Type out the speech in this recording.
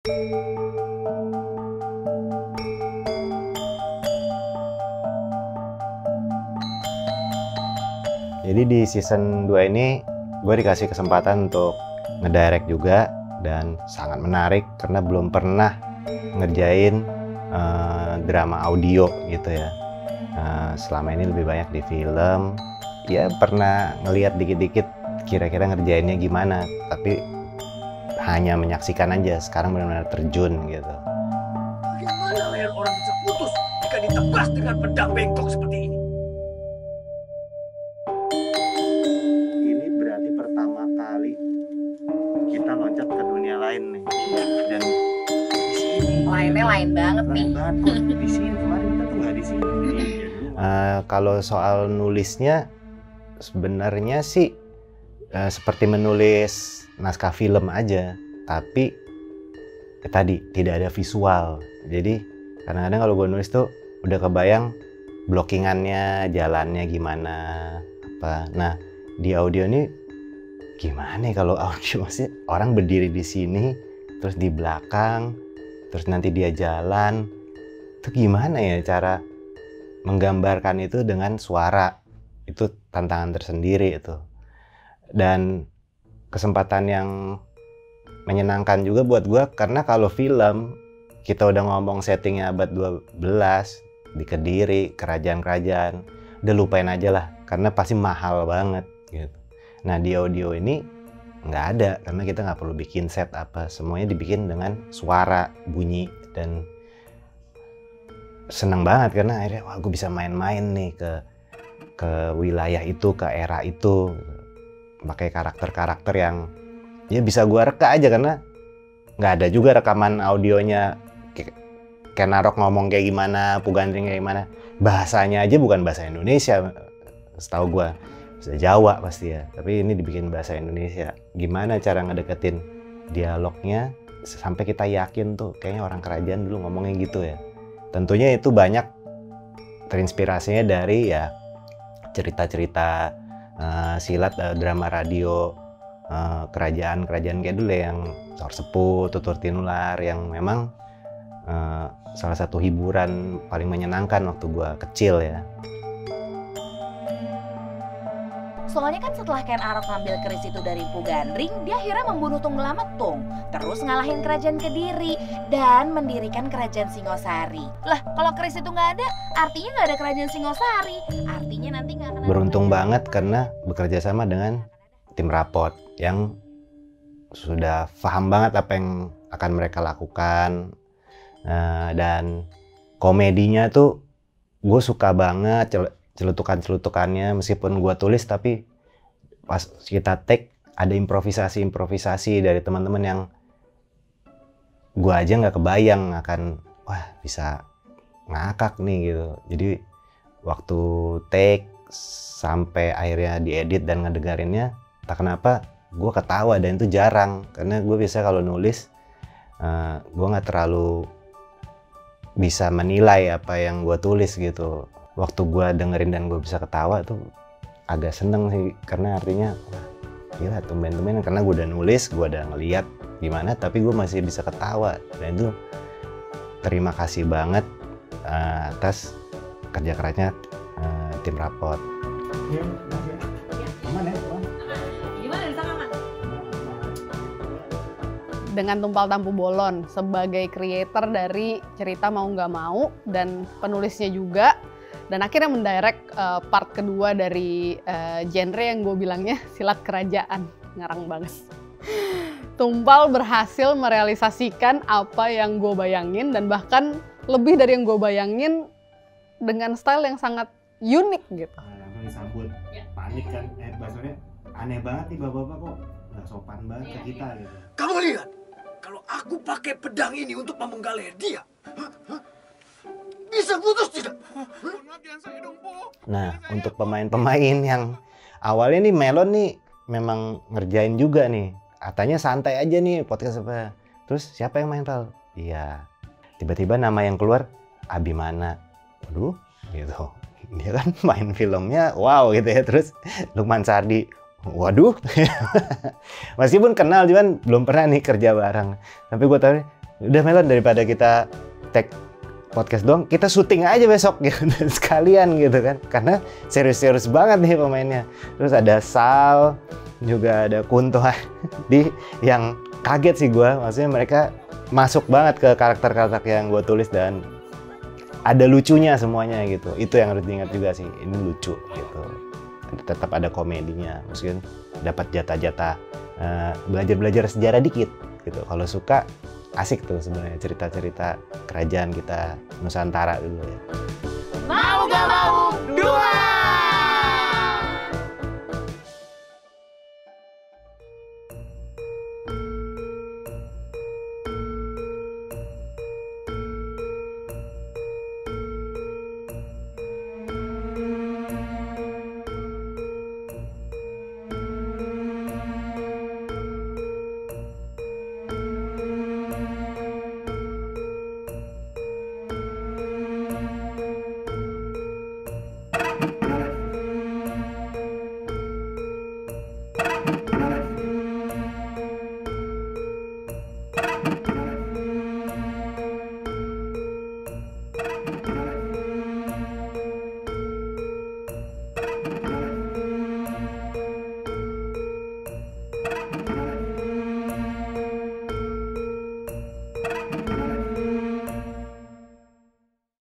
Jadi di season 2 ini gue dikasih kesempatan untuk ngedirect juga, dan sangat menarik karena belum pernah ngerjain drama audio gitu ya. Selama ini lebih banyak di film, ya pernah ngelihat dikit-dikit kira-kira ngerjainnya gimana, tapi hanya menyaksikan aja. Sekarang benar-benar terjun gitu. Bagaimana leher orang bisa putus jika ditebas dengan pedang bengkok seperti ini? Ini berarti pertama kali kita loncat ke dunia lain nih. Dan di sini Lainnya lain banget nih. banget kok. Di sini kemarin kita tuh nggak di sini. Kalau soal nulisnya sebenarnya sih seperti menulis naskah film aja, tapi tadi tidak ada visual. Jadi kadang-kadang kalau gue nulis tuh udah kebayang blockingannya, jalannya gimana apa. Nah di audio ini gimana ya kalau audio, maksudnya orang berdiri di sini terus di belakang terus nanti dia jalan, itu gimana ya cara menggambarkan itu dengan suara. Itu tantangan tersendiri itu, dan kesempatan yang menyenangkan juga buat gue, karena kalau film kita udah ngomong settingnya abad 12 di Kediri, kerajaan-kerajaan, udah lupain aja lah karena pasti mahal banget gitu. Nah di audio ini nggak ada, karena kita nggak perlu bikin set apa, semuanya dibikin dengan suara, bunyi, dan seneng banget karena akhirnya wah gue bisa main-main nih ke wilayah itu, ke era itu, pakai karakter-karakter yang ya bisa gue reka aja, karena nggak ada juga rekaman audionya kayak Narok ngomong kayak gimana, Pugandring kayak gimana, bahasanya aja bukan bahasa Indonesia setahu gue, bahasa Jawa pasti ya, tapi ini dibikin bahasa Indonesia. Gimana cara ngedeketin dialognya sampai kita yakin tuh kayaknya orang kerajaan dulu ngomongnya gitu ya. Tentunya itu banyak terinspirasinya dari ya cerita-cerita silat, drama radio kerajaan-kerajaan kayak dulu yang Saur Sepuh, Tutur Tinular, yang memang salah satu hiburan paling menyenangkan waktu gua kecil ya. Soalnya kan setelah Ken Arok ngambil keris itu dari Pugandring, dia akhirnya membunuh Tunggalametung, terus ngalahin kerajaan Kediri, dan mendirikan kerajaan Singosari. Lah, kalau keris itu nggak ada, artinya nggak ada kerajaan Singosari. Artinya nanti nggak akan ada. Beruntung banget karena bekerja sama dengan tim rapot yang sudah paham banget apa yang akan mereka lakukan. Dan komedinya tuh gue suka banget, celutukan-celutukannya, meskipun gue tulis tapi pas kita take ada improvisasi dari teman-teman yang gue aja nggak kebayang akan wah bisa ngakak nih gitu. Jadi waktu take sampai akhirnya diedit dan ngedengarinnya, tak kenapa gue ketawa, dan itu jarang karena gue biasa kalau nulis gue nggak terlalu bisa menilai apa yang gue tulis gitu. Waktu gue dengerin dan gue bisa ketawa tuh agak seneng sih, karena artinya wah gila tumben-tumben, karena gue udah nulis, gue udah ngeliat gimana, tapi gue masih bisa ketawa. Dan itu terima kasih banget atas kerja kerasnya tim rapot. Aman ya? Gimana di sana, Man? Dengan Tumpal Tampu Bolon sebagai creator dari cerita Mau Nggak Mau dan penulisnya juga, dan akhirnya mendirect part kedua dari genre yang gue bilangnya silat kerajaan. Ngarang banget. Tumpal berhasil merealisasikan apa yang gue bayangin, dan bahkan lebih dari yang gue bayangin dengan style yang sangat unik gitu. Langsung disambut, panik kan, bahasanya aneh banget nih bapak-bapak, kok nggak sopan banget ke kita gitu. Kamu lihat, kalau aku pakai pedang ini untuk memenggal leher dia, bisa putus tidak? Nah, untuk pemain-pemain yang awalnya nih Melon nih memang ngerjain juga nih. Katanya santai aja nih podcast apa. Terus siapa yang main, Pal? Iya. Tiba-tiba nama yang keluar Abimana. Waduh, gitu. Dia kan main filmnya wow gitu ya. Terus Lukman Sardi. Waduh. Meskipun kenal cuman belum pernah nih kerja bareng. Tapi gue tahu udah Melon, daripada kita tag podcast doang, kita syuting aja besok gitu sekalian gitu kan, karena serius-serius banget nih pemainnya. Terus ada Sal, juga ada Kunto di yang kaget sih gue, maksudnya mereka masuk banget ke karakter-karakter yang gue tulis dan ada lucunya semuanya gitu. Itu yang harus diingat juga sih, ini lucu gitu. Tetap ada komedinya, mungkin dapat jatah-jatah belajar-belajar sejarah dikit gitu. Kalau suka asik tuh sebenarnya cerita-cerita kerajaan kita Nusantara dulu ya. Mau gak mau